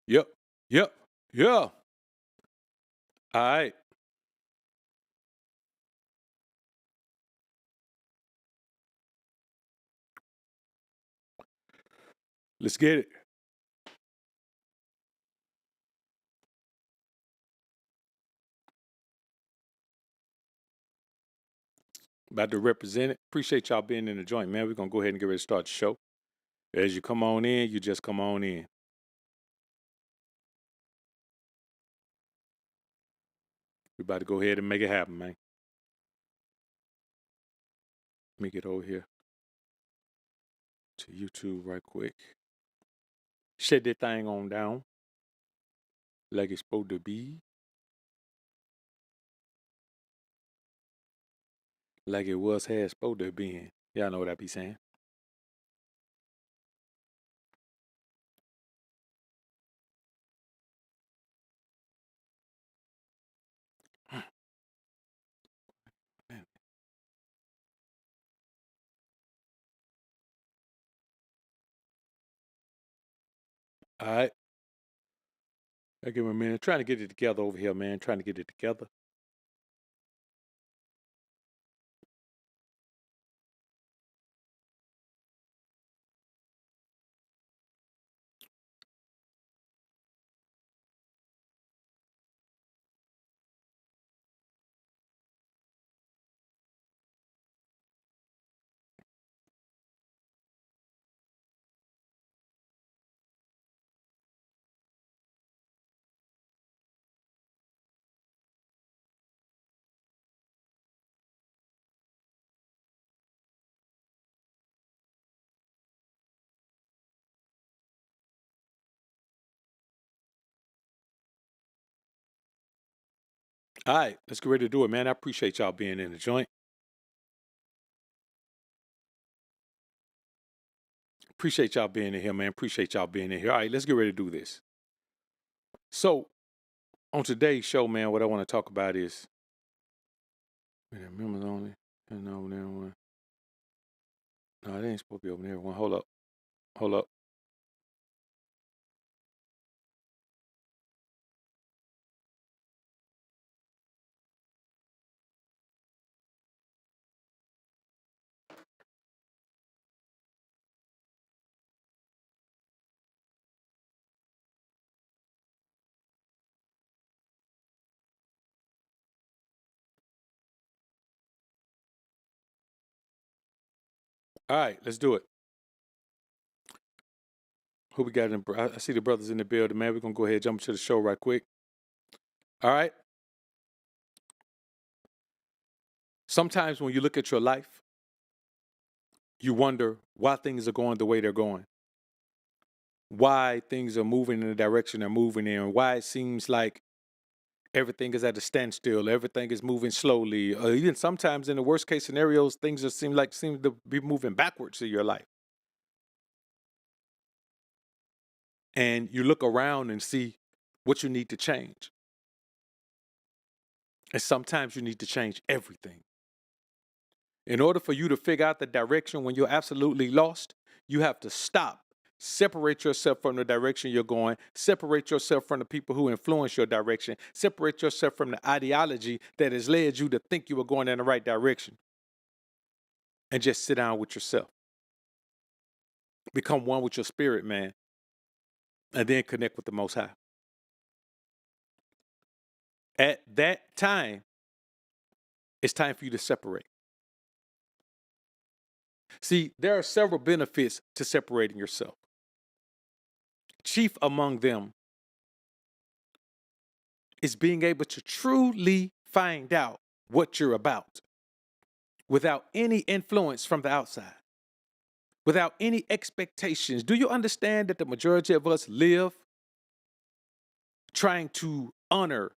Yep. Yep. Yeah. All right. Let's get it. About to represent it. Appreciate y'all being in the joint, man. We're going to go ahead and get ready to start the show. As you come on in, you just come on in. We about to go ahead and make it happen, man. Let me get over here to YouTube right quick. Shut that thing on down like it's supposed to be. Like it was had supposed to be. Y'all know what I be saying. All right. I give me a minute. Trying to get it together over here, man. Trying to get it together. All right. Let's get ready to do it, man. I appreciate y'all being in the joint. Appreciate y'all being in here, man. Appreciate y'all being in here. All right, let's get ready to do this. So, on today's show, man, what I want to talk about is members only. No, one. No, it ain't supposed to be open there. One, hold up. Hold up. All right, let's do it. Who we got in? I see the brothers in the building, man. We're gonna go ahead and jump to the show right quick. All right. Sometimes when you look at your life, you wonder why things are going the way they're going, why things are moving in the direction they're moving in, why it seems like everything is at a standstill, everything is moving slowly, or even sometimes in the worst case scenarios, things just seem to be moving backwards in your life. And you look around and see what you need to change. And sometimes you need to change everything. In order for you to figure out the direction when you're absolutely lost, you have to stop. Separate yourself from the direction you're going. Separate yourself from the people who influence your direction. Separate yourself from the ideology that has led you to think you were going in the right direction. And just sit down with yourself. Become one with your spirit, man. And then connect with the Most High. At that time, it's time for you to separate. See, there are several benefits to separating yourself. Chief among them is being able to truly find out what you're about without any influence from the outside, without any expectations. Do you understand that the majority of us live trying to honor,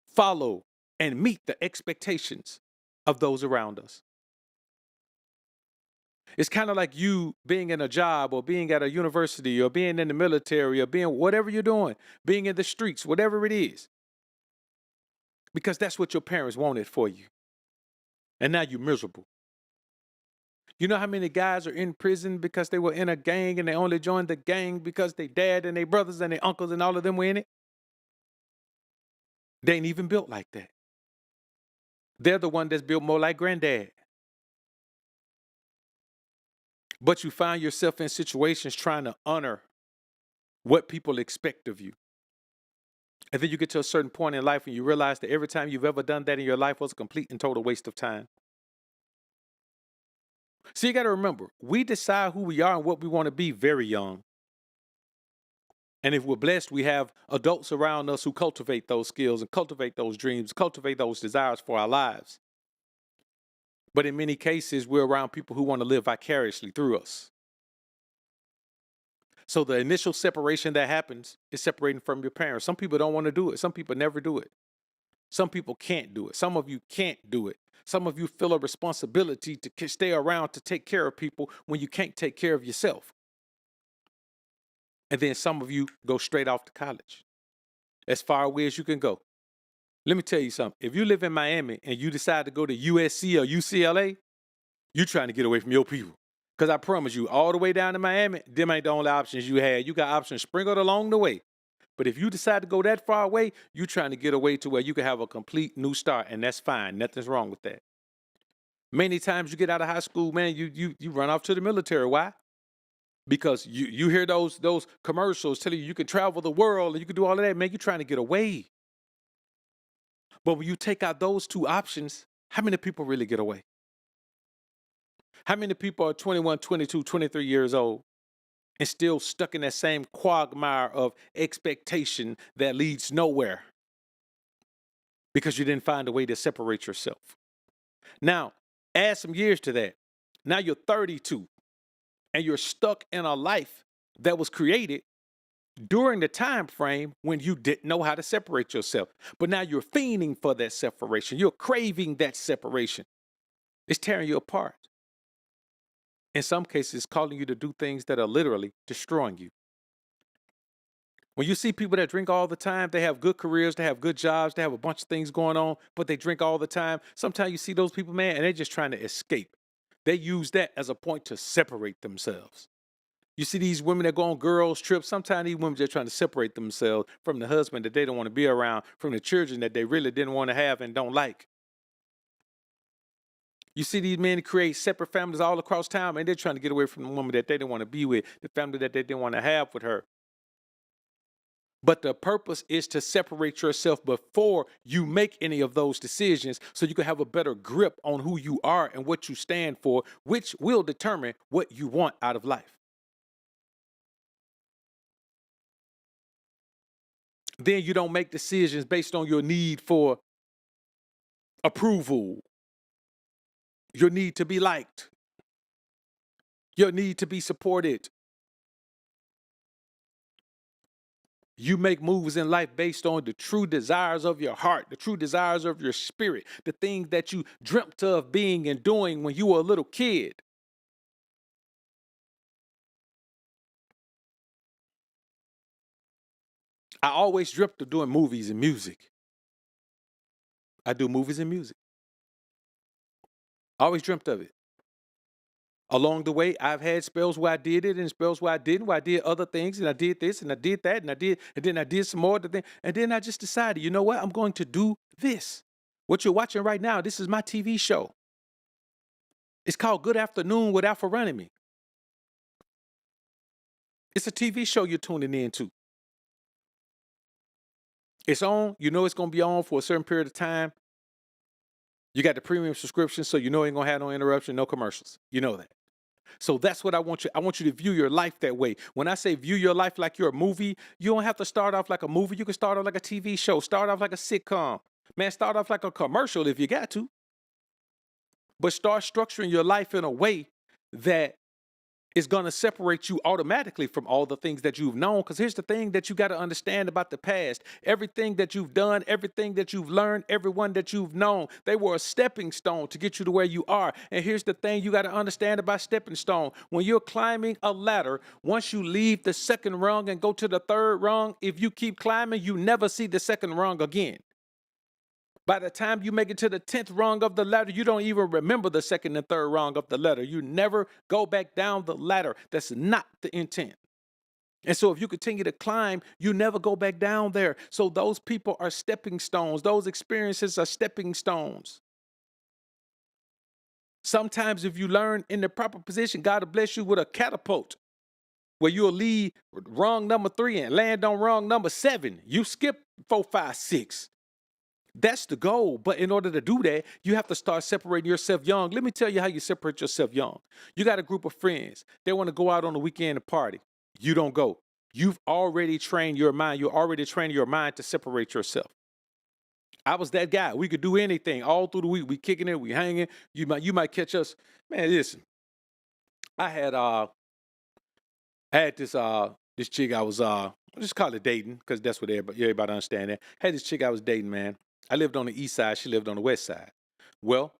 follow, and meet the expectations of those around us? It's kind of like you being in a job or being at a university or being in the military or being whatever you're doing, being in the streets, whatever it is. Because that's what your parents wanted for you. And now you're miserable. You know how many guys are in prison because they were in a gang and they only joined the gang because their dad and their brothers and their uncles and all of them were in it? They ain't even built like that. They're the one that's built more like granddad. But you find yourself in situations trying to honor what people expect of you. And then you get to a certain point in life and you realize that every time you've ever done that in your life was a complete and total waste of time. So you got to remember, we decide who we are and what we want to be very young. And if we're blessed, we have adults around us who cultivate those skills and cultivate those dreams, cultivate those desires for our lives. But in many cases, we're around people who want to live vicariously through us. So the initial separation that happens is separating from your parents. Some people don't want to do it. Some people never do it. Some people can't do it. Some of you can't do it. Some of you feel a responsibility to stay around to take care of people when you can't take care of yourself. And then some of you go straight off to college, as far away as you can go. Let me tell you something. If you live in Miami and you decide to go to USC or UCLA, you're trying to get away from your people. Because I promise you, all the way down to Miami, them ain't the only options you had. You got options sprinkled along the way. But if you decide to go that far away, you're trying to get away to where you can have a complete new start, and that's fine. Nothing's wrong with that. Many times you get out of high school, man, you run off to the military. Why? Because you hear those commercials telling you can travel the world and you can do all of that, man. You're trying to get away. But when you take out those two options, how many people really get away? How many people are 21, 22, 23 years old and still stuck in that same quagmire of expectation that leads nowhere because you didn't find a way to separate yourself? Now, add some years to that. Now you're 32 and you're stuck in a life that was created during the time frame when you didn't know how to separate yourself. But now you're fiending for that separation. You're craving that separation. It's tearing you apart. In some cases, calling you to do things that are literally destroying you. When you see people that drink all the time, they have good careers, they have good jobs, they have a bunch of things going on, but they drink all the time. Sometimes you see those people, man, and they're just trying to escape. They use that as a point to separate themselves. You see these women that go on girls' trips. Sometimes these women just trying to separate themselves from the husband that they don't want to be around, from the children that they really didn't want to have and don't like. You see these men create separate families all across town, and they're trying to get away from the woman that they didn't want to be with, the family that they didn't want to have with her. But the purpose is to separate yourself before you make any of those decisions so you can have a better grip on who you are and what you stand for, which will determine what you want out of life. Then you don't make decisions based on your need for approval, your need to be liked, your need to be supported. You make moves in life based on the true desires of your heart, the true desires of your spirit, the things that you dreamt of being and doing when you were a little kid. I always dreamt of doing movies and music. I do movies and music. I always dreamt of it. Along the way, I've had spells where I did it and spells where I didn't, where I did other things and I did this and I did that and then I did some more other things. And then I just decided, you know what? I'm going to do this. What you're watching right now, this is my TV show. It's called Good Afternoon with Alpha Running Me. It's a TV show you're tuning into. It's on, you know it's going to be on for a certain period of time. You got the premium subscription, so you know it ain't going to have no interruption, no commercials. You know that. So that's what I want you. I want you to view your life that way. When I say view your life like you're a movie, you don't have to start off like a movie. You can start off like a TV show. Start off like a sitcom. Man, start off like a commercial if you got to. But start structuring your life in a way that is going to separate you automatically from all the things that you've known. Because here's the thing that you got to understand about the past. Everything that you've done, everything that you've learned, everyone that you've known, they were a stepping stone to get you to where you are. And here's the thing you got to understand about stepping stone. When you're climbing a ladder, once you leave the second rung and go to the third rung, if you keep climbing, you never see the second rung again. By the time you make it to the 10th rung of the ladder, you don't even remember the second and third rung of the ladder. You never go back down the ladder. That's not the intent. And so if you continue to climb, you never go back down there. So those people are stepping stones. Those experiences are stepping stones. Sometimes if you learn in the proper position, God will bless you with a catapult where you'll leave rung number 3 and land on rung number 7. You skip 4, 5, 6. That's the goal. But in order to do that, you have to start separating yourself young. Let me tell you how you separate yourself young. You got a group of friends. They want to go out on the weekend and party. You don't go. You've already trained your mind. You're already training your mind to separate yourself. I was that guy. We could do anything all through the week. We kicking it, we hanging. You might catch us. Man, listen. I had this chick I was I'll just call it dating, because that's what everybody understand that. Had this chick I was dating, man. I lived on the east side, she lived on the west side. Well,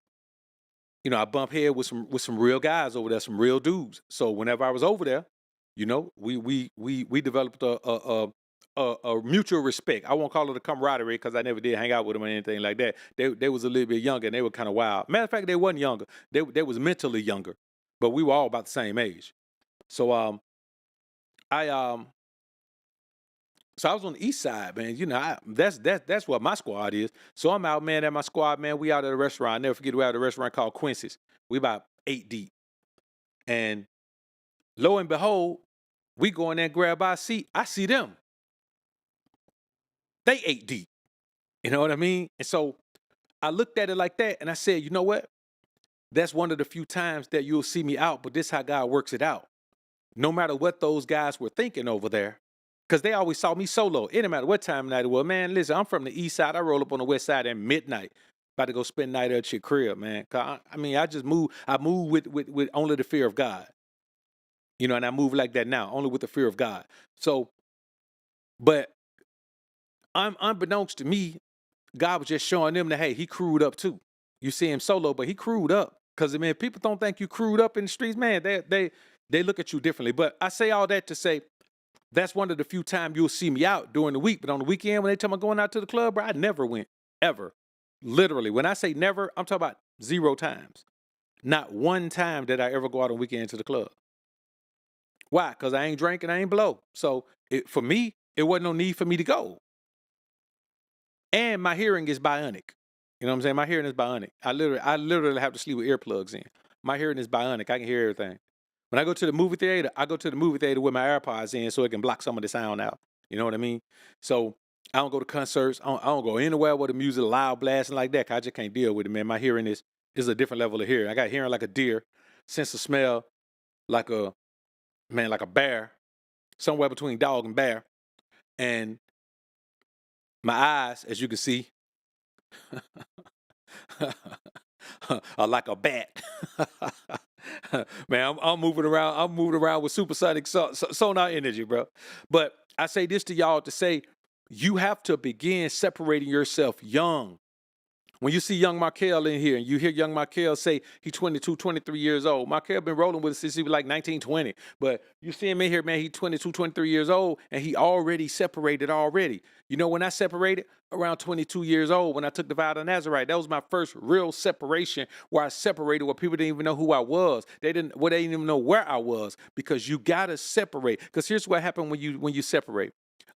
I bump head with some real guys over there, some real dudes. So whenever I was over there, we developed a mutual respect. I won't call it a camaraderie because I never did hang out with them or anything like that. They was a little bit younger and they were kind of wild. Matter of fact, they wasn't younger. They was mentally younger, but we were all about the same age. So I so I was on the east side, man. That's what my squad is. So I'm out, man, at my squad, man. We out at a restaurant. I never forget, we out at a restaurant called Quincy's. We about 8 deep. And lo and behold, we go in there and grab our seat. I see them. They 8 deep. You know what I mean? And so I looked at it like that and I said, you know what? That's one of the few times that you'll see me out, but this is how God works it out. No matter what those guys were thinking over there, because they always saw me solo. It didn't matter what time of night it was. Man, listen, I'm from the east side. I roll up on the west side at midnight. About to go spend the night at your crib, man. I just move. I move with only the fear of God. And I move like that now, only with the fear of God. So, but unbeknownst to me, God was just showing them that, hey, he crewed up too. You see him solo, but he crewed up. Because, man, people don't think you crewed up in the streets, man. They look at you differently. But I say all that to say, that's one of the few times you'll see me out during the week. But on the weekend, when they tell me I'm going out to the club, bro, I never went, ever. Literally. When I say never, I'm talking about 0 times. Not one time did I ever go out on weekend to the club. Why? Because I ain't drinking, I ain't blow. So for me, it wasn't no need for me to go. And my hearing is bionic. You know what I'm saying? My hearing is bionic. I literally have to sleep with earplugs in. My hearing is bionic. I can hear everything. When I go to the movie theater, I go to the movie theater with my AirPods in so it can block some of the sound out. You know what I mean? So I don't go to concerts. I don't go anywhere with the music loud blasting like that. 'Cause I just can't deal with it, man. My hearing is a different level of hearing. I got hearing like a deer, sense of smell like a bear, somewhere between dog and bear. And my eyes, as you can see, are like a bat. Man, I'm moving around. I'm moving around with supersonic sonar energy, bro. But I say this to y'all to say, you have to begin separating yourself young. When you see young Markel in here and you hear young Markel say he's 22, 23 years old, Markel been rolling with us since he was like 1920. But you see him in here, man, he's 22, 23 years old and he already separated already. When I separated around 22 years old, when I took the vow to Nazarite, that was my first real separation where I separated where people didn't even know who I was. They didn't even know where I was, because you got to separate. Because here's what happened when you separate.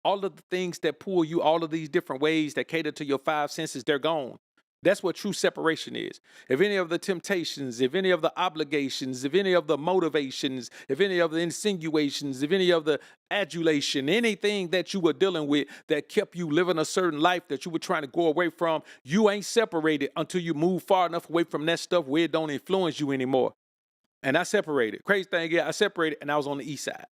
All of the things that pull you, all of these different ways that cater to your 5 senses, they're gone. That's what true separation is. If any of the temptations, if any of the obligations, if any of the motivations, if any of the insinuations, if any of the adulation, anything that you were dealing with that kept you living a certain life that you were trying to go away from, you ain't separated until you move far enough away from that stuff where it don't influence you anymore. And I separated. Crazy thing, I separated and I was on the east side.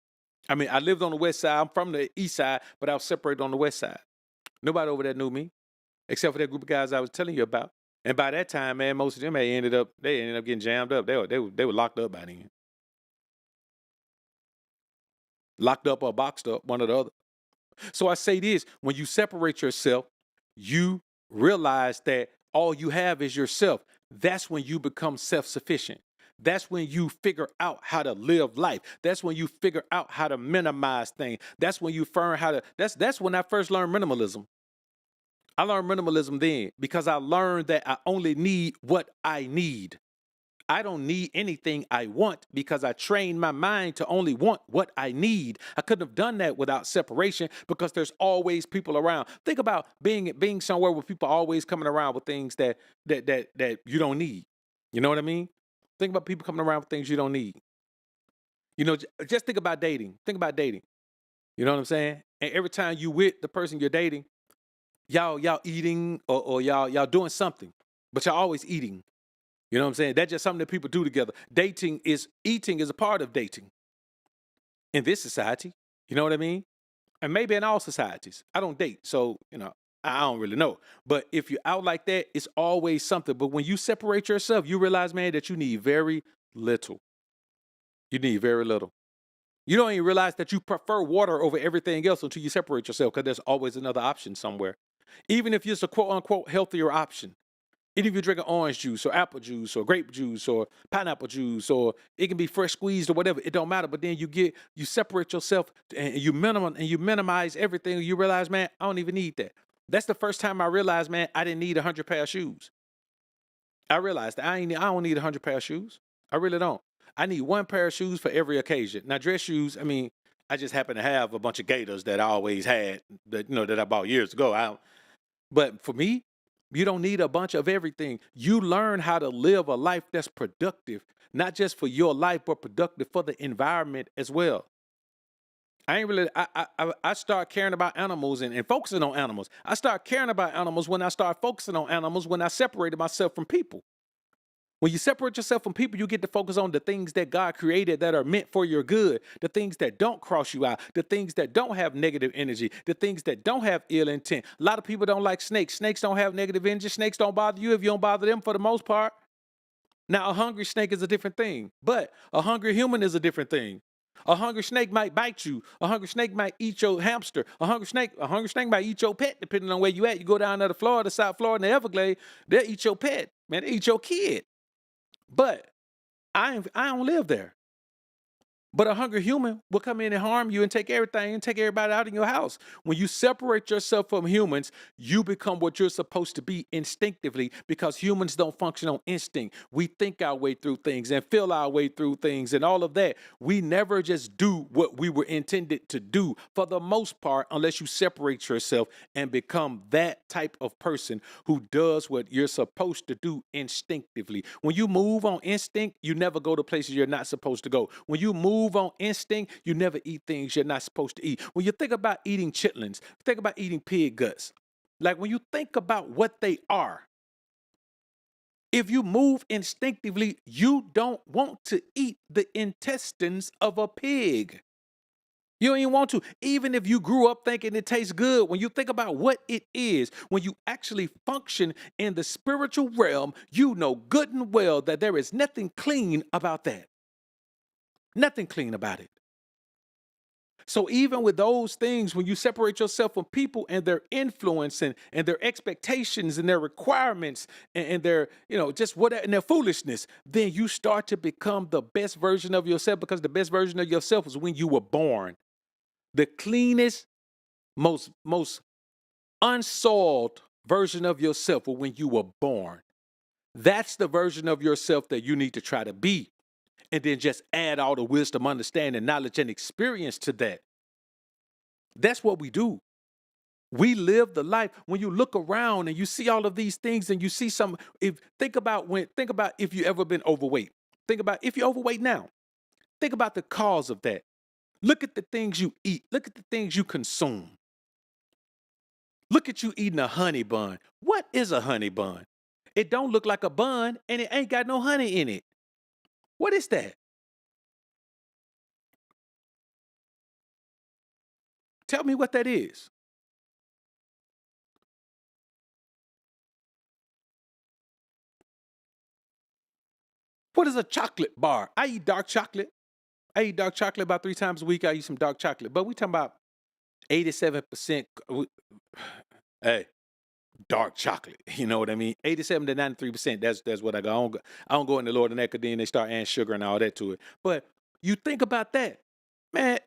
I mean, I lived on the west side. I'm from the east side, but I was separated on the west side. Nobody over there knew me, except for that group of guys I was telling you about. And by that time, man, most of them ended up getting jammed up. They were locked up by then. Locked up or boxed up, one or the other. So I say this, when you separate yourself, you realize that all you have is yourself. That's when you become self-sufficient. That's when you figure out how to live life. That's when you figure out how to minimize things. That's when you learn how to, that's when I first learned minimalism. I learned minimalism then because I learned that I only need what I need. I don't need anything I want because I trained my mind to only want what I need. I couldn't have done that without separation because there's always people around. Think about being somewhere where people are always coming around with things that you don't need. You know what I mean? Think about people coming around with things you don't need. Just think about dating. Think about dating. You know what I'm saying? And every time you with the person you're dating, y'all eating or y'all doing something, but y'all always eating. You know what I'm saying? That's just something that people do together. Eating is a part of dating in this society. You know what I mean? And maybe in all societies. I don't date, so I don't really know. But if you're out like that, it's always something. But when you separate yourself, you realize, man, that you need very little. You need very little. You don't even realize that you prefer water over everything else until you separate yourself because there's always another option somewhere. Even if it's a quote unquote healthier option. Even if you're drinking orange juice or apple juice or grape juice or pineapple juice, or it can be fresh squeezed or whatever, it don't matter. But then you separate yourself and you minimize everything. You realize, man, I don't even need that. That's the first time I realized, man, I didn't need 100 pair of shoes. I realized that I don't need 100 pair of shoes. I really don't. I need one pair of shoes for every occasion. Now, dress shoes, I mean, I just happen to have a bunch of Gators that I always had that I bought years ago. But for me, you don't need a bunch of everything. You learn how to live a life that's productive, not just for your life, but productive for the environment as well. I start caring about animals and focusing on animals. I start caring about animals when I start focusing on animals when I separated myself from people. When you separate yourself from people, you get to focus on the things that God created that are meant for your good, the things that don't cross you out, the things that don't have negative energy, the things that don't have ill intent. A lot of people don't like snakes. Snakes don't have negative energy. Snakes don't bother you if you don't bother them for the most part. Now, a hungry snake is a different thing, but a hungry human is a different thing. A hungry snake might bite you. A hungry snake might eat your hamster. A hungry snake might eat your pet, depending on where you at. You go down to the Florida, South Florida, and the Everglades, they'll eat your pet. Man, they eat your kid. But I don't live there. But a hungry human will come in and harm you and take everything and take everybody out in your house. When you separate yourself from humans, you become what you're supposed to be instinctively because humans don't function on instinct. We think our way through things and feel our way through things and all of that. We never just do what we were intended to do for the most part, unless you separate yourself and become that type of person who does what you're supposed to do instinctively. When you move on instinct, you never go to places you're not supposed to go. When you move on instinct, you never eat things you're not supposed to eat. When you think about eating chitlins, think about eating pig guts. Like when you think about what they are, if you move instinctively, you don't want to eat the intestines of a pig. You don't even want to. Even if you grew up thinking it tastes good, when you think about what it is, when you actually function in the spiritual realm, you know good and well that there is nothing clean about that. Nothing clean about it. So even with those things, when you separate yourself from people and their influence and their expectations and their requirements and their, just whatever and their foolishness, then you start to become the best version of yourself because the best version of yourself is when you were born. The cleanest, most unsoiled version of yourself was when you were born. That's the version of yourself that you need to try to be. And then just add all the wisdom, understanding, knowledge, and experience to that. That's what we do. We live the life. When you look around and you see all of these things and you see think about if you ever been overweight. Think about if you're overweight now. Think about the cause of that. Look at the things you eat. Look at the things you consume. Look at you eating a honey bun. What is a honey bun? It don't look like a bun and it ain't got no honey in it. What is that? Tell me what that is. What is a chocolate bar? I eat dark chocolate. I eat dark chocolate about 3 times a week. I eat some dark chocolate. But we talking about 87%. Hey, dark chocolate. You know what I mean? 87 to 93%. That's what I go. I don't go in the lower than that because then they start adding sugar and all that to it. But you think about that. Man,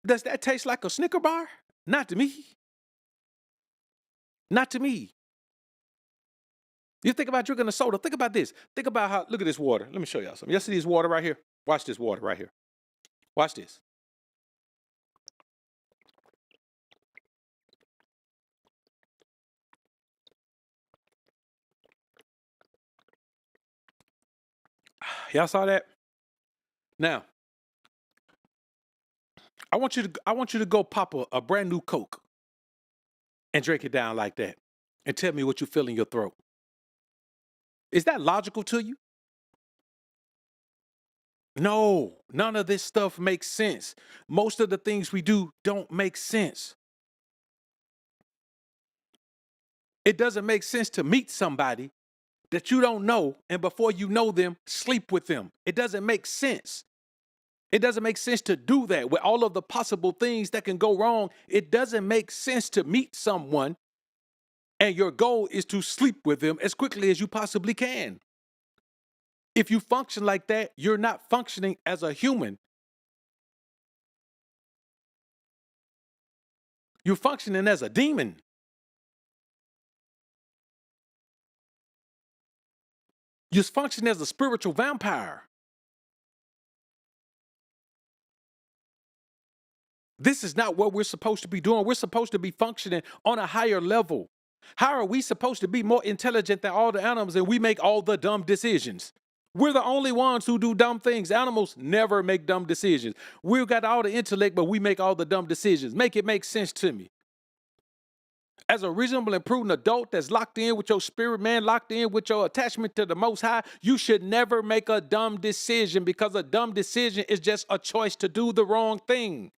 does that taste like a Snicker bar? Not to me. Not to me. You think about drinking a soda. Think about this. Think about how, look at this water. Let me show y'all something. You see this water right here? Watch this water right here. Watch this. Y'all saw that? Now, I want you to go pop a brand new Coke and drink it down like that. And tell me what you feel in your throat. Is that logical to you? No, none of this stuff makes sense. Most of the things we do don't make sense. It doesn't make sense to meet somebody that you don't know and before you know them, sleep with them. It doesn't make sense. It doesn't make sense to do that with all of the possible things that can go wrong. It doesn't make sense to meet someone and your goal is to sleep with them as quickly as you possibly can. If you function like that, you're not functioning as a human. You're functioning as a demon. You're functioning as a spiritual vampire. This is not what we're supposed to be doing. We're supposed to be functioning on a higher level. How are we supposed to be more intelligent than all the animals and we make all the dumb decisions? We're the only ones who do dumb things. Animals never make dumb decisions. We've got all the intellect, but we make all the dumb decisions. Make it make sense to me. As a reasonable and prudent adult that's locked in with your spirit, man, locked in with your attachment to the Most High, you should never make a dumb decision because a dumb decision is just a choice to do the wrong thing.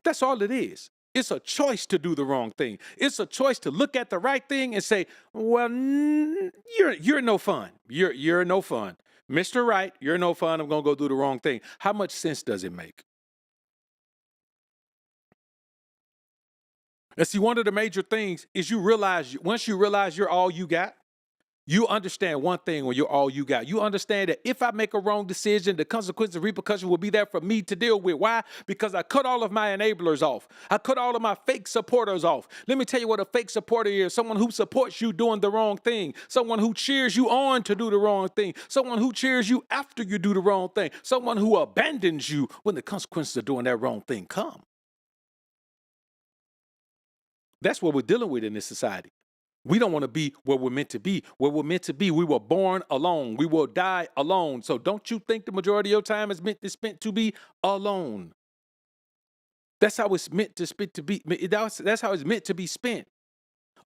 That's all it is. It's a choice to do the wrong thing. It's a choice to look at the right thing and say, well, you're no fun. You're no fun. Mr. Right, you're no fun. I'm going to go do the wrong thing. How much sense does it make? And see, one of the major things is once you realize you're all you got, you understand one thing when you're all you got. You understand that if I make a wrong decision, the consequences and repercussions will be there for me to deal with. Why? Because I cut all of my enablers off. I cut all of my fake supporters off. Let me tell you what a fake supporter is. Someone who supports you doing the wrong thing. Someone who cheers you on to do the wrong thing. Someone who cheers you after you do the wrong thing. Someone who abandons you when the consequences of doing that wrong thing come. That's what we're dealing with in this society. We don't want to be where we're meant to be. Where we're meant to be, we were born alone. We will die alone. So don't you think the majority of your time is spent to be alone? That's how it's meant to be. That's how it's meant to be spent.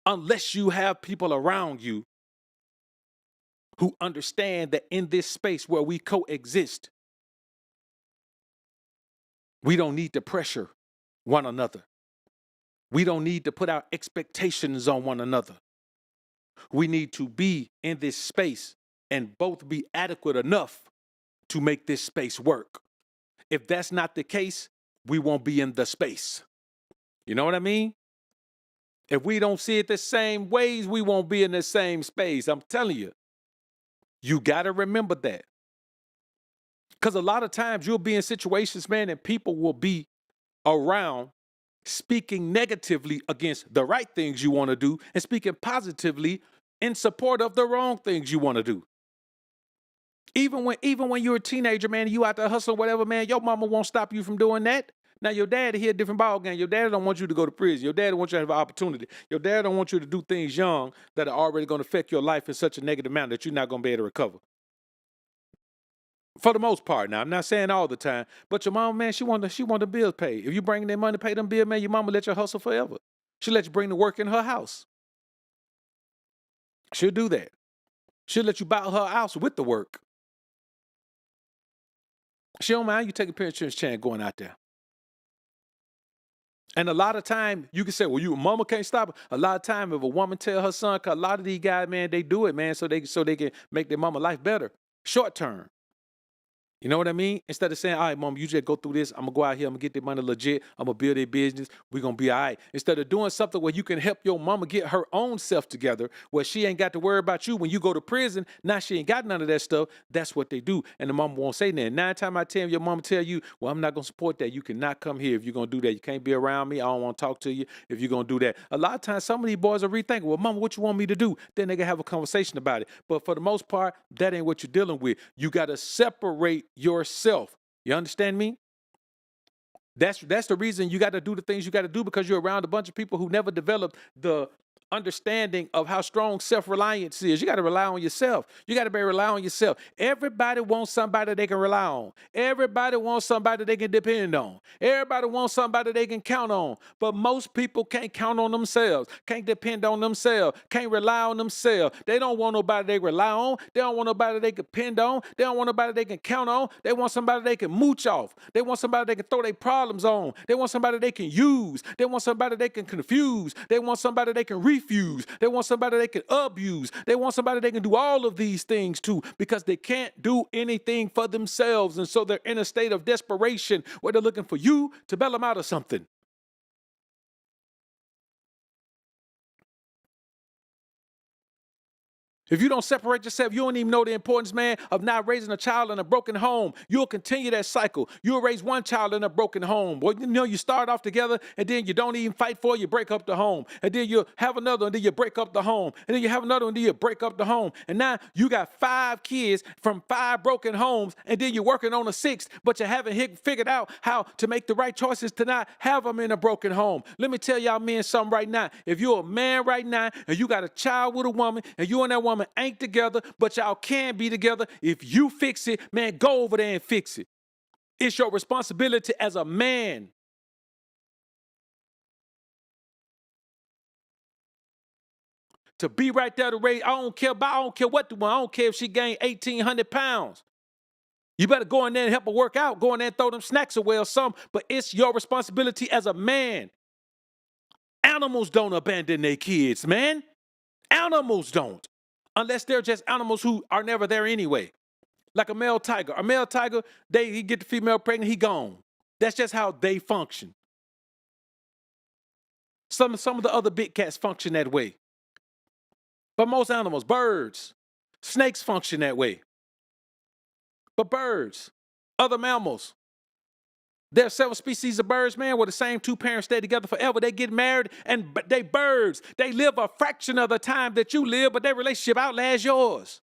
Unless you have people around you who understand that in this space where we coexist, we don't need to pressure one another. We don't need to put our expectations on one another. We need to be in this space and both be adequate enough to make this space work. If that's not the case, we won't be in the space. You know what I mean? If we don't see it the same ways, we won't be in the same space. I'm telling you. You got to remember that. Because a lot of times you'll be in situations, man, and people will be around speaking negatively against the right things you want to do and speaking positively in support of the wrong things you want to do. Even when you're a teenager, man, you out there hustling, whatever, man, your mama won't stop you from doing that. Now, your daddy here, different ball game. Your daddy don't want you to go to prison. Your daddy wants you to have an opportunity. Your dad don't want you to do things young that are already going to affect your life in such a negative manner that you're not going to be able to recover. For the most part, now I'm not saying all the time, but your mama, man, she want the bills paid. If you bring that money to pay them bills, man, your mama let you hustle forever. She let you bring the work in her house. She'll do that. She'll let you buy her house with the work. She don't mind you taking a insurance chance going out there. And a lot of time you can say, well, your mama can't stop it. A lot of time if a woman tell her son, cause a lot of these guys, man, they do it, man, so they can make their mama life better. Short term. You know what I mean? Instead of saying, all right, mom, you just go through this. I'm going to go out here. I'm going to get the money legit. I'm going to build a business. We're going to be all right. Instead of doing something where you can help your mama get her own self together, where she ain't got to worry about you when you go to prison. Now she ain't got none of that stuff. That's what they do. And the mama won't say that. 9 times out of 10, your mama tell you, well, I'm not going to support that. You cannot come here if you're going to do that. You can't be around me. I don't want to talk to you if you're going to do that. A lot of times, some of these boys are rethinking, well, mama, what you want me to do? Then they can have a conversation about it. But for the most part, that ain't what you're dealing with. You got to separate yourself. You understand me? That's the reason you got to do the things you got to do, because you're around a bunch of people who never developed the understanding of how strong self-reliance is. You got to rely on yourself. You got to be rely on yourself. Everybody wants somebody they can rely on. Everybody wants somebody they can depend on. Everybody wants somebody they can count on. But most people can't count on themselves, can't depend on themselves, can't rely on themselves. They don't want nobody they rely on. They don't want nobody they can depend on. They don't want nobody they can count on. They want somebody they can mooch off. They want somebody they can throw their problems on. They want somebody they can use. They want somebody they can confuse. They want somebody they can refuse. They want somebody they can abuse. They want somebody they can do all of these things to, because they can't do anything for themselves. And so they're in a state of desperation where they're looking for you to bail them out of something. If you don't separate yourself, you don't even know the importance, man, of not raising a child in a broken home. You'll continue that cycle. You'll raise one child in a broken home. Well, you know, you start off together, and then you don't even fight for it, you break up the home. And then you have another, and then you break up the home. And then you have another, and then you break up the home. And now you got 5 kids from 5 broken homes, and then you're working on a 6th, but you haven't figured out how to make the right choices to not have them in a broken home. Let me tell y'all men something right now. If you're a man right now, and you got a child with a woman, and you and that woman ain't together, but y'all can be together, if you fix it, man, go over there and fix it. It's your responsibility as a man. To be right there to raise. I don't care what the one. I don't care if she gained 1,800 pounds. You better go in there and help her work out. Go in there and throw them snacks away or something. But it's your responsibility as a man. Animals don't abandon their kids, man. Animals don't. Unless they're just animals who are never there anyway. Like a male tiger. A male tiger, he get the female pregnant, he gone. That's just how they function. Some of the other big cats function that way. But most animals, birds, snakes function that way. But birds, other mammals, there are several species of birds, man, where the same 2 parents stay together forever. They get married, and they birds. They live a fraction of the time that you live, but their relationship outlasts yours.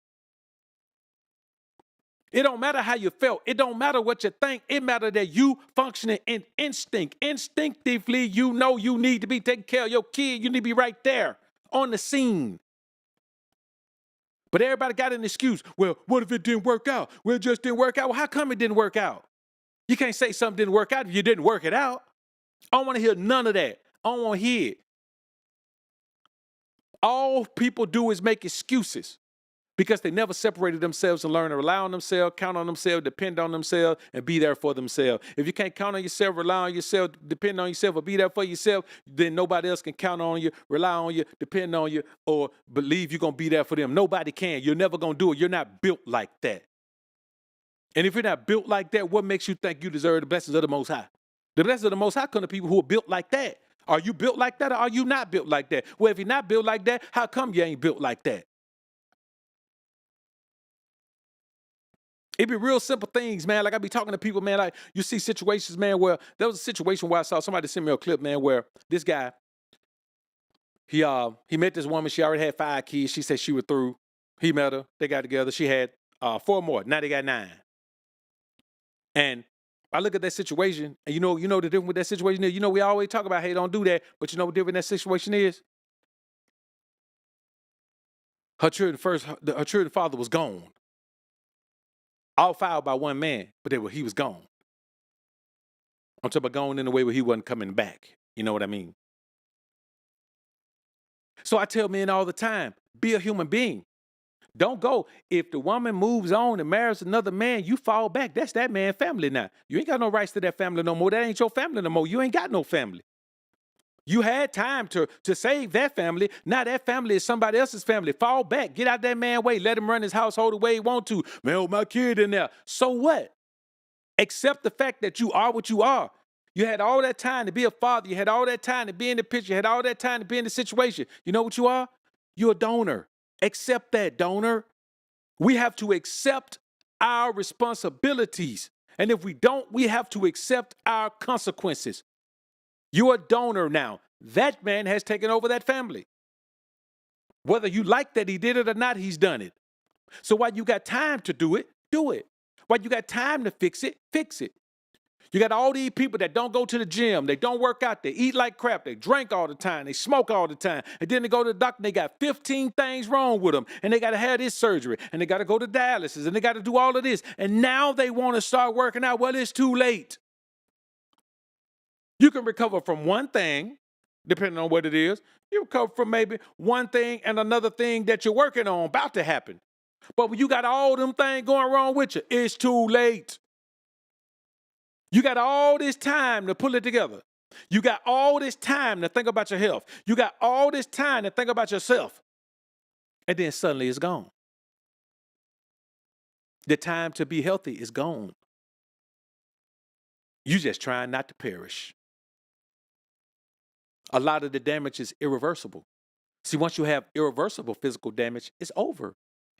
It don't matter how you felt. It don't matter what you think. It matters that you functioning in instinct. Instinctively, you know you need to be taking care of your kid. You need to be right there on the scene. But everybody got an excuse. Well, what if it didn't work out? Well, it just didn't work out. Well, how come it didn't work out? You can't say something didn't work out if you didn't work it out. I don't want to hear none of that. I don't want to hear it. All people do is make excuses because they never separated themselves and learned to rely on themselves, count on themselves, depend on themselves, and be there for themselves. If you can't count on yourself, rely on yourself, depend on yourself, or be there for yourself, then nobody else can count on you, rely on you, depend on you, or believe you're going to be there for them. Nobody can. You're never going to do it. You're not built like that. And if you're not built like that, what makes you think you deserve the blessings of the Most High? The blessings of the Most High come to people who are built like that. Are you built like that, or are you not built like that? Well, if you're not built like that, how come you ain't built like that? It be real simple things, man. Like I be talking to people, man, like you see situations, man, where there was a situation where I saw somebody send me a clip, man, where this guy, he met this woman. She already had 5 kids. She said she was through. He met her. They got together. She had 4 more. Now they got 9. And I look at that situation, and you know the difference with that situation is, you know, we always talk about, hey, don't do that, but you know what different that situation is? Her children father was gone. All filed by one man, but he was gone. I'm talking about gone in a way where he wasn't coming back. You know what I mean? So I tell men all the time, be a human being. Don't go. If the woman moves on and marries another man, you fall back. That's that man's family now. You ain't got no rights to that family no more. That ain't your family no more. You ain't got no family. You had time to save that family. Now that family is somebody else's family. Fall back. Get out that man's way. Let him run his household the way he want to. Man, my kid in there. So what? Accept the fact that you are what you are. You had all that time to be a father. You had all that time to be in the picture. You had all that time to be in the situation. You know what you are? You're a donor. Accept that, donor. We have to accept our responsibilities. And if we don't, we have to accept our consequences. You're a donor now. That man has taken over that family. Whether you like that he did it or not, he's done it. So while you got time to do it, do it. While you got time to fix it, fix it. You got all these people that don't go to the gym, they don't work out, they eat like crap, they drink all the time, they smoke all the time, and then they go to the doctor and they got 15 things wrong with them, and they got to have this surgery, and they got to go to dialysis, and they got to do all of this, and now they want to start working out. Well, it's too late. You can recover from one thing, depending on what it is. You recover from maybe one thing and another thing that you're working on about to happen. But when you got all them things going wrong with you, it's too late. You got all this time to pull it together. You got all this time to think about your health. You got all this time to think about yourself. And then suddenly it's gone. The time to be healthy is gone. You just trying not to perish. A lot of the damage is irreversible. See, once you have irreversible physical damage, it's over.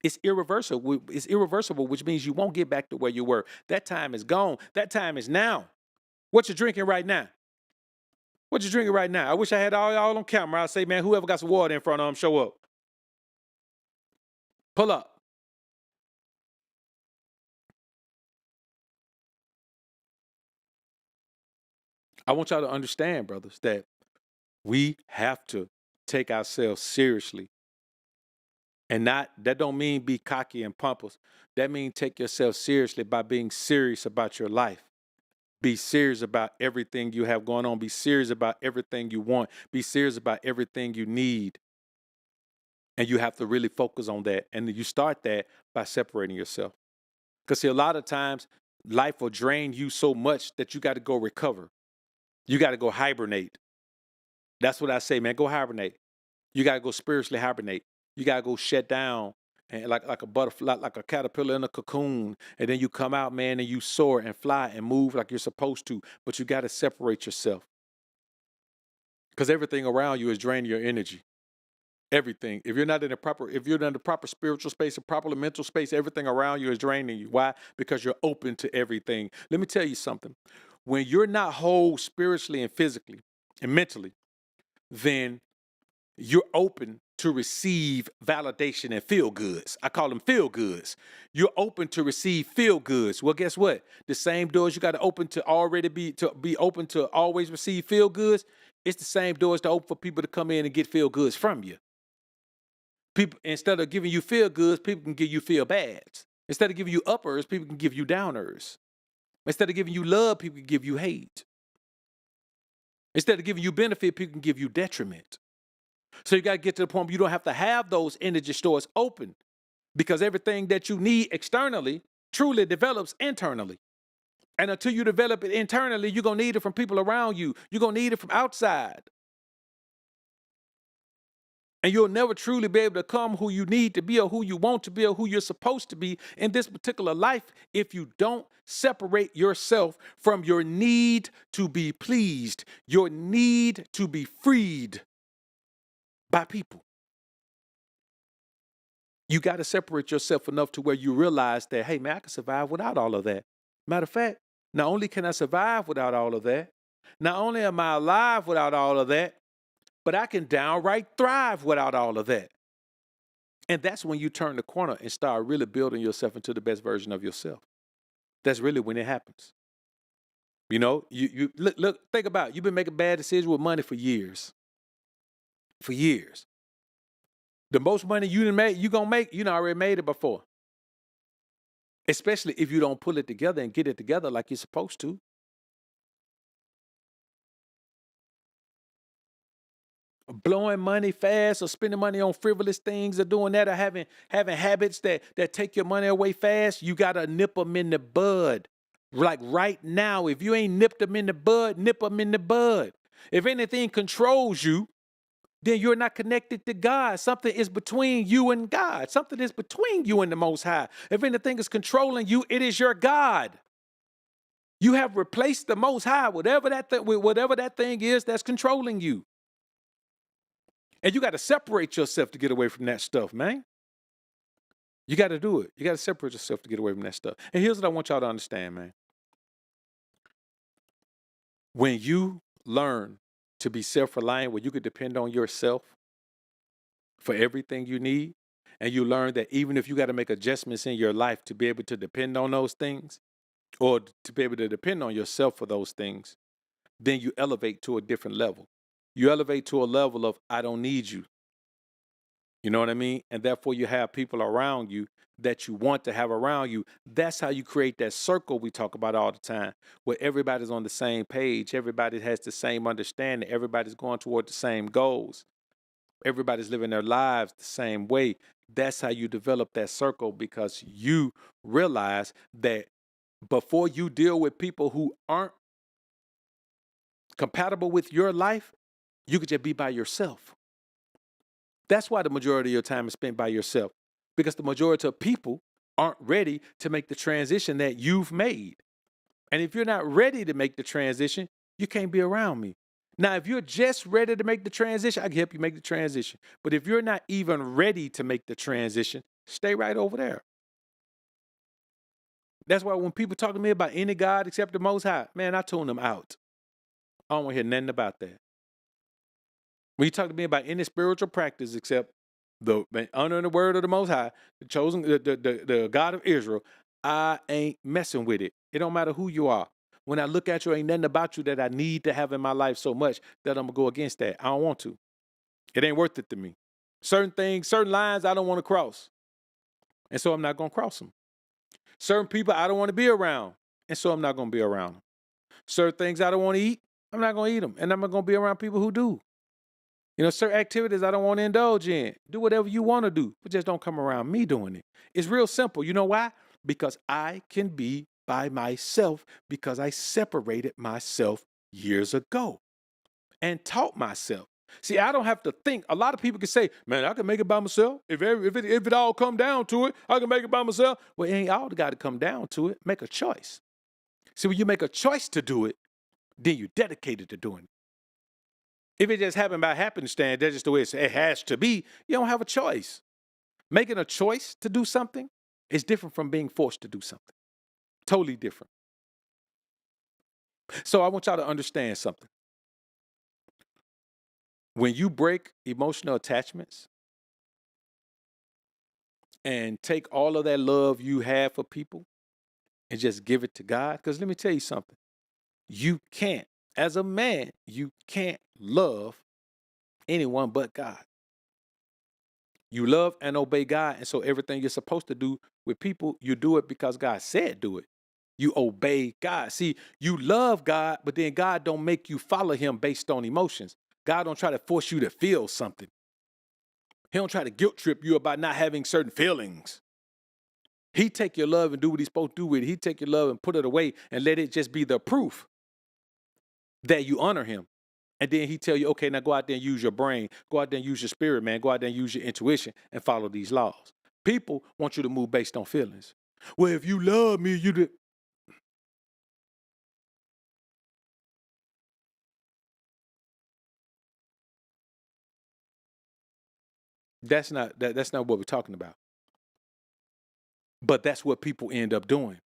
It's irreversible. It's irreversible, which means you won't get back to where you were. That time is gone. That time is now. What you drinking right now? What you drinking right now? I wish I had all y'all on camera. I'd say, man, whoever got some water in front of them, show up. Pull up. I want y'all to understand, brothers, that we have to take ourselves seriously. And that don't mean be cocky and pompous. That means take yourself seriously by being serious about your life. Be serious about everything you have going on. Be serious about everything you want. Be serious about everything you need. And you have to really focus on that. And you start that by separating yourself. Because see, a lot of times life will drain you so much that you got to go recover. You got to go hibernate. That's what I say, man. Go hibernate. You got to go spiritually hibernate. You got to go shut down and like a butterfly, like a caterpillar in a cocoon. And then you come out, man, and you soar and fly and move like you're supposed to. But you got to separate yourself. Because everything around you is draining your energy. Everything. If you're not in the proper spiritual space, a proper mental space, everything around you is draining you. Why? Because you're open to everything. Let me tell you something. When you're not whole spiritually and physically and mentally, then you're open to receive validation and feel goods. I call them feel goods. You're open to receive feel goods. Well, guess what? The same doors you got to open to be open to always receive feel goods. It's the same doors to open for people to come in and get feel goods from you. People, instead of giving you feel goods, people can give you feel bads. Instead of giving you uppers, people can give you downers. Instead of giving you love, people can give you hate. Instead of giving you benefit, people can give you detriment. So you got to get to the point where you don't have to have those energy stores open, because everything that you need externally truly develops internally. And until you develop it internally, you're going to need it from people around you. You're going to need it from outside. And you'll never truly be able to become who you need to be or who you want to be or who you're supposed to be in this particular life if you don't separate yourself from your need to be pleased, your need to be freed by people. You got to separate yourself enough to where you realize that, hey, man, I can survive without all of that. Matter of fact, not only can I survive without all of that, not only am I alive without all of that, but I can downright thrive without all of that. And that's when you turn the corner and start really building yourself into the best version of yourself. That's really when it happens. You know, you look, think about it. You've been making bad decisions with money for years. For years. The most money you're gonna make, you done already made it before. Especially if you don't pull it together and get it together like you're supposed to. Blowing money fast or spending money on frivolous things or doing that or having habits that take your money away fast, you got to nip them in the bud. Like right now, if you ain't nipped them in the bud, nip them in the bud. If anything controls you, then you're not connected to God. Something is between you and God. Something is between you and the Most High. If anything is controlling you, it is your God. You have replaced the Most High, whatever that thing is that's controlling you. And you got to separate yourself to get away from that stuff, man. You got to do it. You got to separate yourself to get away from that stuff. And here's what I want y'all to understand, man. When you learn to be self-reliant, where you could depend on yourself for everything you need, and you learn that even if you got to make adjustments in your life to be able to depend on those things, or to be able to depend on yourself for those things, then you elevate to a different level. You elevate to a level of, I don't need you. You know what I mean? And therefore you have people around you that you want to have around you. That's how you create that circle we talk about all the time, where everybody's on the same page. Everybody has the same understanding. Everybody's going toward the same goals. Everybody's living their lives the same way. That's how you develop that circle, because you realize that before you deal with people who aren't compatible with your life, you could just be by yourself. That's why the majority of your time is spent by yourself, because the majority of people aren't ready to make the transition that you've made. And if you're not ready to make the transition, you can't be around me. Now, if you're just ready to make the transition, I can help you make the transition. But if you're not even ready to make the transition, stay right over there. That's why when people talk to me about any God except the Most High, man, I tune them out. I don't want to hear nothing about that. When you talk to me about any spiritual practice except the honor and the word of the Most High, the chosen, the God of Israel, I ain't messing with it. It don't matter who you are. When I look at you, ain't nothing about you that I need to have in my life so much that I'm gonna go against that. I don't want to. It ain't worth it to me. Certain things, certain lines I don't want to cross. And so I'm not gonna cross them. Certain people I don't want to be around. And so I'm not gonna be around them. Certain things I don't want to eat, I'm not gonna eat them. And I'm not gonna be around people who do. You know, certain activities I don't want to indulge in. Do whatever you want to do, but just don't come around me doing it. It's real simple. You know why? Because I can be by myself, because I separated myself years ago and taught myself. See, I don't have to think. A lot of people can say, man, I can make it by myself. If it all come down to it, I can make it by myself. Well, it ain't all got to come down to it. Make a choice. See, when you make a choice to do it, then you're dedicated to doing it. If it just happened by happenstance, that's just the way it has to be, you don't have a choice. Making a choice to do something is different from being forced to do something. Totally different. So I want y'all to understand something. When you break emotional attachments and take all of that love you have for people and just give it to God, because let me tell you something. You can't, as a man, you can't love anyone but God. You love and obey God, and so everything you're supposed to do with people, you do it because God said do it. You obey God. See, you love God, but then God don't make you follow him based on emotions. God don't try to force you to feel something. He don't try to guilt trip you about not having certain feelings. He take your love and do what he's supposed to do with it. He take your love and put it away and let it just be the proof that you honor him. And then he tell you, okay, now go out there and use your brain. Go out there and use your spirit, man. Go out there and use your intuition and follow these laws. People want you to move based on feelings. Well, if you love me, you do. That's not what we're talking about. But that's what people end up doing.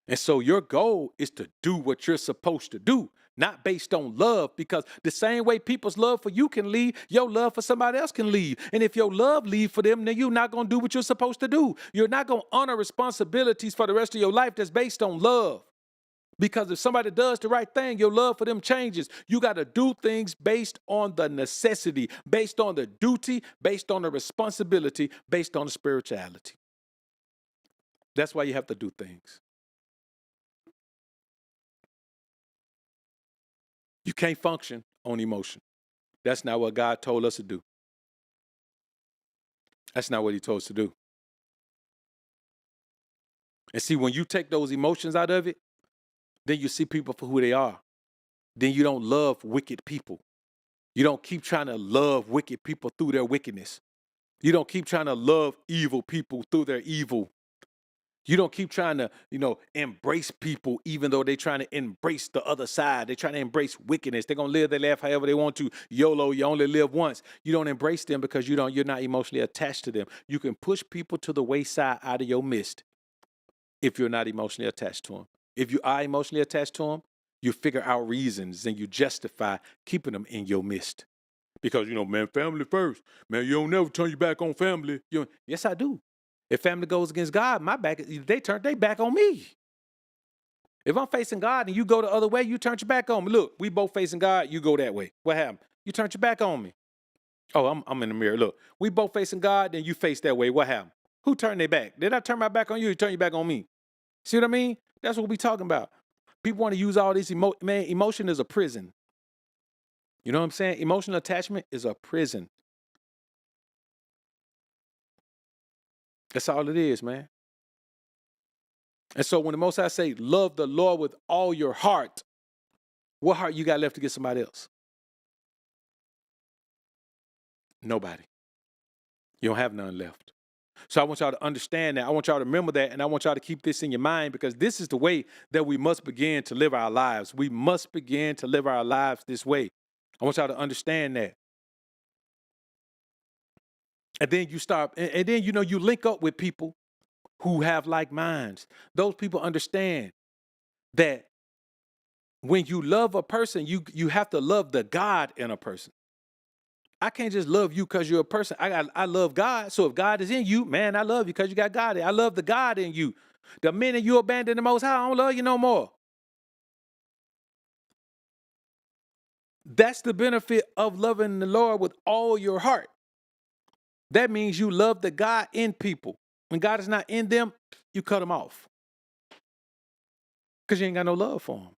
And so your goal is to do what you're supposed to do, not based on love, because the same way people's love for you can leave, your love for somebody else can leave. And if your love leave for them, then you're not going to do what you're supposed to do. You're not going to honor responsibilities for the rest of your life that's based on love. Because if somebody does the right thing, your love for them changes. You got to do things based on the necessity, based on the duty, based on the responsibility, based on the spirituality. That's why you have to do things. You can't function on emotion. That's not what God told us to do. That's not what he told us to do. And see, when you take those emotions out of it, then you see people for who they are. Then you don't love wicked people. You don't keep trying to love wicked people through their wickedness. You don't keep trying to love evil people through their evil. You don't keep trying to, embrace people even though they're trying to embrace the other side. They're trying to embrace wickedness. They're gonna live their life however they want to. YOLO, you only live once. You don't embrace them because you're not emotionally attached to them. You can push people to the wayside out of your midst if you're not emotionally attached to them. If you are emotionally attached to them, you figure out reasons and you justify keeping them in your midst. Because, man, family first. Man, you don't never turn your back on family. Yes, I do. If family goes against God, they turn their back on me. If I'm facing God and you go the other way, you turn your back on me. Look, we both facing God, you go that way. What happened? You turned your back on me. Oh, I'm in the mirror. Look, we both facing God, then you face that way. What happened? Who turned their back? Did I turn my back on you? You turn your back on me. See what I mean? That's what we talking about. People want to use all these emotion is a prison. You know what I'm saying? Emotional attachment is a prison. That's all it is, man. And so when the Most High say, love the Lord with all your heart, what heart you got left to get somebody else? Nobody. You don't have none left. So I want y'all to understand that. I want y'all to remember that. And I want y'all to keep this in your mind because this is the way that we must begin to live our lives. We must begin to live our lives this way. I want y'all to understand that. And then you start, and then, you link up with people who have like minds. Those people understand that when you love a person, you have to love the God in a person. I can't just love you because you're a person. I love God. So if God is in you, man, I love you because you got God in. I love the God in you. The minute you abandon the Most High, I don't love you no more. That's the benefit of loving the Lord with all your heart. That means you love the God in people. When God is not in them, you cut them off because you ain't got no love for them.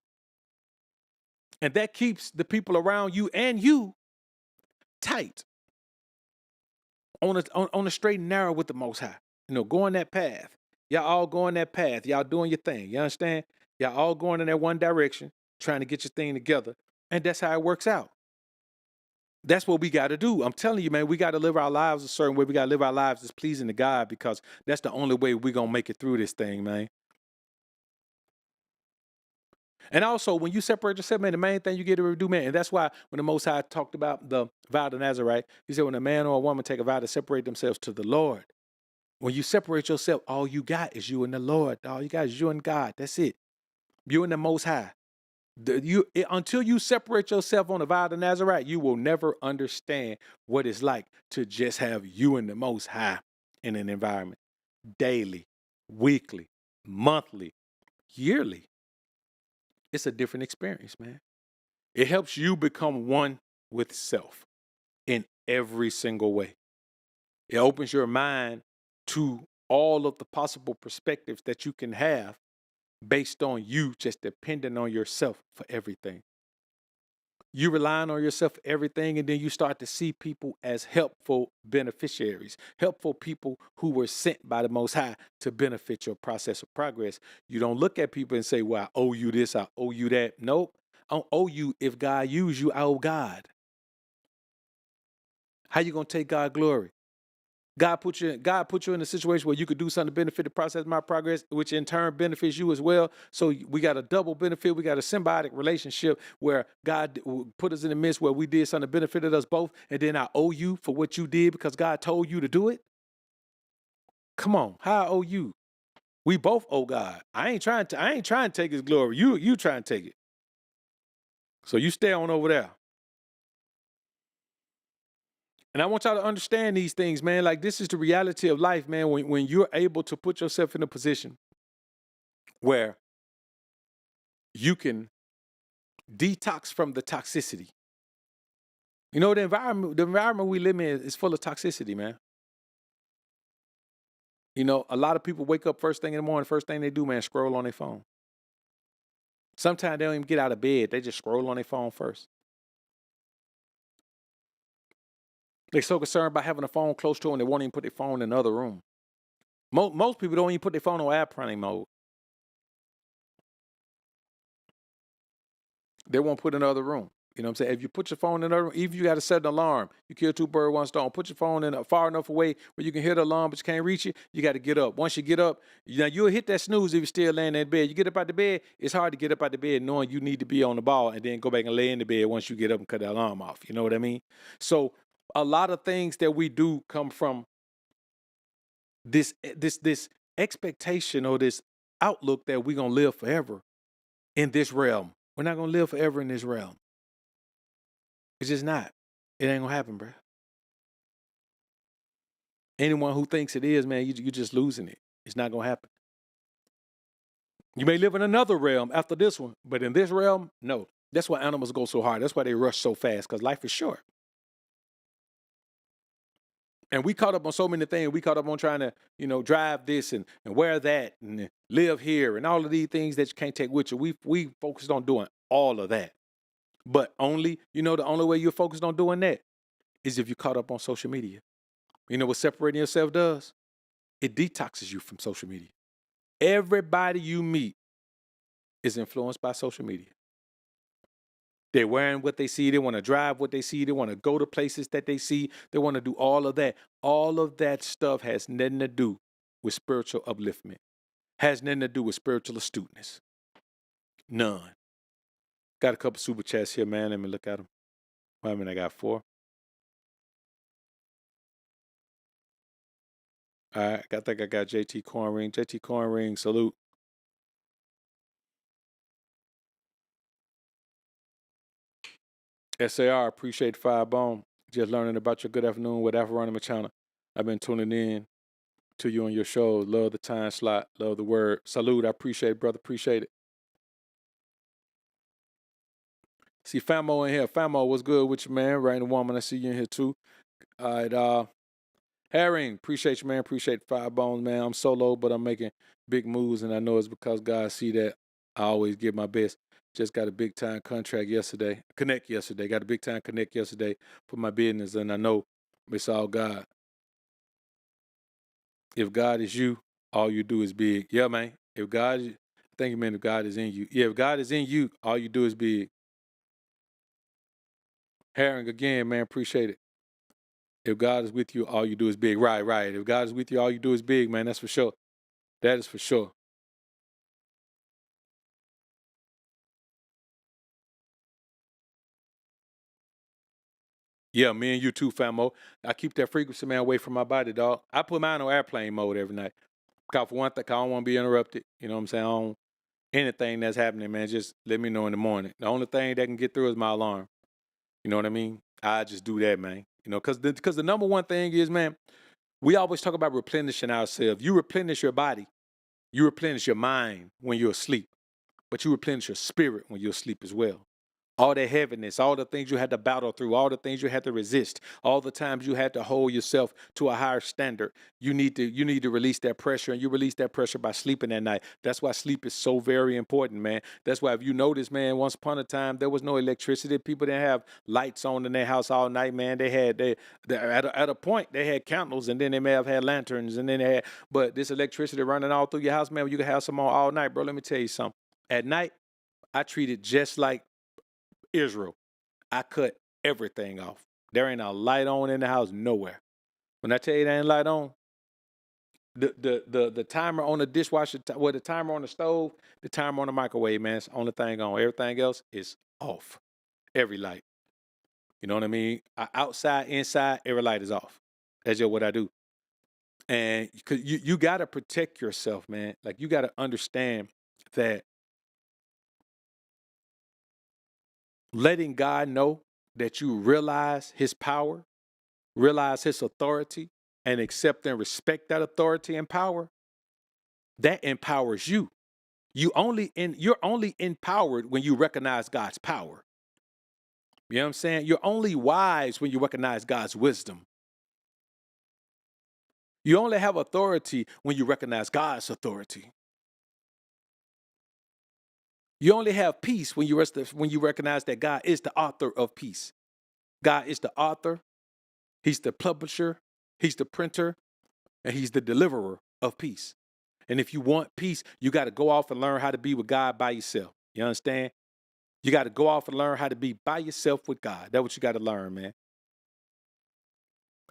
And that keeps the people around you and you tight on a straight and narrow with the Most High. Going that path. Y'all all going that path. Y'all doing your thing. You understand? Y'all all going in that one direction, trying to get your thing together. And that's how it works out. That's what we got to do. I'm telling you, man, we got to live our lives a certain way. We got to live our lives as pleasing to God because that's the only way we're going to make it through this thing, man. And also, when you separate yourself, man, the main thing you get to do, man, and that's why when the Most High talked about the vow to Nazarite, he said when a man or a woman take a vow to separate themselves to the Lord, when you separate yourself, all you got is you and the Lord. All you got is you and God. That's it. You and the Most High. Until you separate yourself on the vow to Nazarite, you will never understand what it's like to just have you and the Most High in an environment daily, weekly, monthly, yearly. It's a different experience, man. It helps you become one with self in every single way. It opens your mind to all of the possible perspectives that you can have based on you just depending on yourself for everything. You relying on yourself for everything, and then you start to see people as helpful beneficiaries, helpful people who were sent by the Most High to benefit your process of progress. You don't look at people and say, well, I owe you this, I owe you that. Nope. I don't owe you. If God used you, I owe God. How you going to take God glory? God put you in a situation where you could do something to benefit the process of my progress, which in turn benefits you as well. So we got a double benefit. We got a symbiotic relationship where God put us in the midst where we did something that benefited us both. And then I owe you for what you did because God told you to do it. Come on. How I owe you? We both owe God. I ain't trying to take his glory. You try and take it. So you stay on over there. And I want y'all to understand these things, man. Like, this is the reality of life, man. When you're able to put yourself in a position where you can detox from the toxicity. The environment we live in is full of toxicity, man. A lot of people wake up first thing in the morning, first thing they do, man, scroll on their phone. Sometimes they don't even get out of bed. They just scroll on their phone first. They're so concerned about having a phone close to them, they won't even put their phone in another room. Most people don't even put their phone on airplane mode. They won't put in another room. You know what I'm saying? If you put your phone in another room, even if you got to set an alarm, you kill two birds, one stone. Put your phone in far enough away where you can hear the alarm, but you can't reach it. You got to get up. Once you get up, you'll hit that snooze if you're still laying in bed. You get up out the bed, it's hard to get up out the bed knowing you need to be on the ball and then go back and lay in the bed once you get up and cut the alarm off. You know what I mean? So a lot of things that we do come from this expectation or this outlook that we're gonna live forever in this realm. We're not gonna live forever in this realm. It's just not. It ain't gonna happen, bro. Anyone who thinks it is, man, you're just losing it. It's not gonna happen. You may live in another realm after this one, but in this realm, no. That's why animals go so hard. That's why they rush so fast, because life is short. And we caught up on so many things. We caught up on trying to, drive this and wear that and live here and all of these things that you can't take with you. We focused on doing all of that. But the only way you're focused on doing that is if you're caught up on social media. You know what separating yourself does? It detoxes you from social media. Everybody you meet is influenced by social media. They're wearing what they see. They want to drive what they see. They want to go to places that they see. They want to do all of that. All of that stuff has nothing to do with spiritual upliftment. Has nothing to do with spiritual astuteness. None. Got a couple super chats here, man. Let me look at them. Wait a minute, I got 4. All right, I think I got JT Cornring. JT Cornring, salute. SAR, appreciate 5 bone. Just learning about your good afternoon with Afro channel. I've been tuning in to you on your show. Love the time slot. Love the word. Salute. I appreciate it, brother. Appreciate it. See Famo in here. Famo, what's good with you, man? Rain the woman. I see you in here too. All right. Herring, appreciate you, man. Appreciate 5 bones, man. I'm solo, but I'm making big moves, and I know it's because God see that I always give my best. Just got a big time contract yesterday. Connect yesterday. Got a big time connect yesterday for my business, and I know it's all God. If God is you, all you do is big. Yeah, man. If God is in you. Yeah, if God is in you, all you do is big. Herring again, man. Appreciate it. If God is with you, all you do is big. Right. If God is with you, all you do is big, man. That's for sure. That is for sure. Yeah, me and you too, famo. I keep that frequency, man, away from my body, dog. I put mine on airplane mode every night. Cause for one thing, I don't want to be interrupted. You know what I'm saying? I don't, anything that's happening, man, just let me know in the morning. The only thing that can get through is my alarm. You know what I mean? I just do that, man. Because the number one thing is, man, we always talk about replenishing ourselves. You replenish your body. You replenish your mind when you're asleep. But you replenish your spirit when you're asleep as well. All the heaviness, all the things you had to battle through, all the things you had to resist, all the times you had to hold yourself to a higher standard. You need to release that pressure, and you release that pressure by sleeping at night. That's why sleep is so very important, man. That's why if you notice, man, once upon a time there was no electricity. People didn't have lights on in their house all night, man. At a point they had candles, and then they may have had lanterns, and then but this electricity running all through your house, man. You can have some on all night, bro. Let me tell you something. At night, I treat it just like Israel. I cut everything off. There ain't a light on in the house nowhere. When I tell you there ain't light on, the timer on the dishwasher, the timer on the stove, the timer on the microwave, man, it's the only thing on. Everything else is off. Every light. You know what I mean? Outside, inside, every light is off. That's just what I do. And you got to protect yourself, man. Like, you got to understand that letting God know that you realize his power, realize his authority, and accept and respect that authority and power, that empowers you. You're only empowered when you recognize God's power. You know what I'm saying? You're only wise when you recognize God's wisdom. You only have authority when you recognize God's authority. You only have peace when you recognize that God is the author of peace. God is the author, he's the publisher, he's the printer, and he's the deliverer of peace. And if you want peace, you got to go off and learn how to be with God by yourself. You understand? You got to go off and learn how to be by yourself with God. That's what you got to learn, man.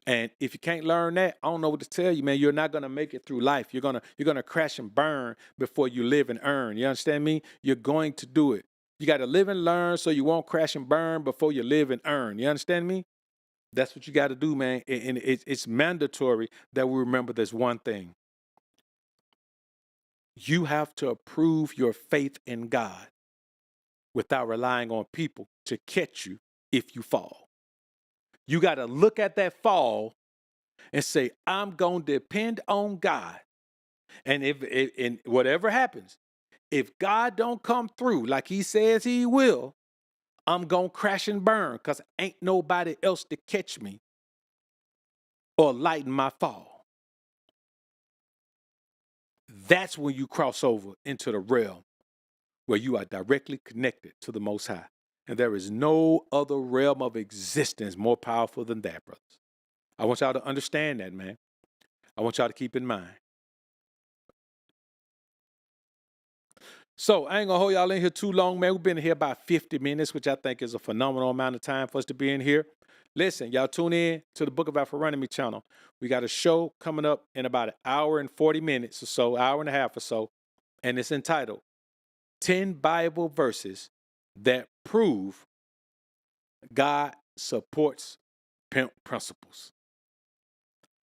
And if you can't learn that, I don't know what to tell you, man. You're not gonna make it through life. You're gonna crash and burn before you live and earn. You understand me? You're going to do it. You got to live and learn so you won't crash and burn before you live and earn. You understand me? That's what you got to do, man. And it's mandatory that we remember this one thing. You have to prove your faith in God without relying on people to catch you if you fall. You got to look at that fall and say, I'm going to depend on God. And if and whatever happens, if God don't come through like he says he will, I'm going to crash and burn because ain't nobody else to catch me or lighten my fall. That's when you cross over into the realm where you are directly connected to the Most High. And there is no other realm of existence more powerful than that, brothers. I want y'all to understand that, man. I want y'all to keep in mind. So I ain't gonna hold y'all in here too long, man. We've been here about 50 minutes, which I think is a phenomenal amount of time for us to be in here. Listen, y'all tune in to the Book of Alpharonomy channel. We got a show coming up in about an hour and 40 minutes or so, hour and a half or so, and it's entitled 10 Bible Verses That Prove God Supports Pimp Principles.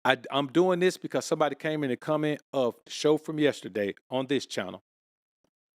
I'm doing this because somebody came in a comment of the show from yesterday on this channel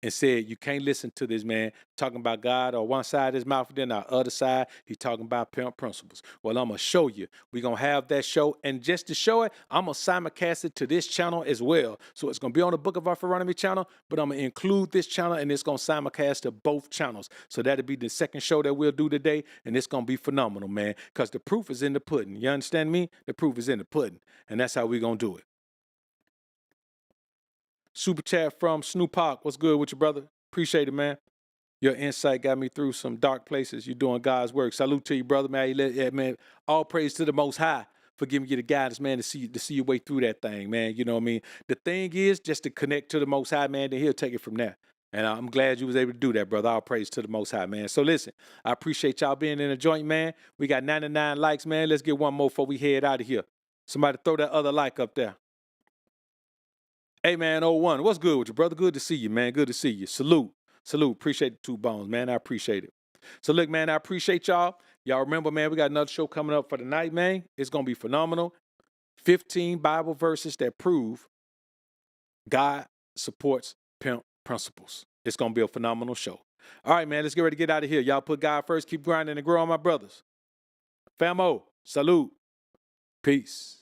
and said, you can't listen to this man talking about God on one side of his mouth, and then on the other side, he's talking about pimp principles. Well, I'm going to show you. We're going to have that show. And just to show it, I'm going to simulcast it to this channel as well. So it's going to be on the Book of Alpharonomy channel, but I'm going to include this channel, and it's going to simulcast to both channels. So that'll be the second show that we'll do today, and it's going to be phenomenal, man, because the proof is in the pudding. You understand me? The proof is in the pudding, and that's how we're going to do it. Super chat from Snoop Park. What's good with you, brother? Appreciate it, man. Your insight got me through some dark places. You're doing God's work. Salute to you, brother, man. Man, all praise to the Most High for giving you the guidance, man, to see your way through that thing, man. You know what I mean? The thing is just to connect to the Most High, man, then he'll take it from there. And I'm glad you was able to do that, brother. All praise to the Most High, man. So listen, I appreciate y'all being in the joint, man. We got 99 likes, man. Let's get one more before we head out of here. Somebody throw that other like up there. Hey, man, '01, what's good with you, brother? Good to see you, man. Good to see you. Salute. Appreciate the 2 bones, man. I appreciate it. So, look, man, I appreciate y'all. Y'all remember, man, we got another show coming up for the night, man. It's going to be phenomenal. 15 Bible verses that prove God supports pimp principles. It's going to be a phenomenal show. All right, man, let's get ready to get out of here. Y'all put God first. Keep grinding and growing, my brothers. Famo, salute. Peace.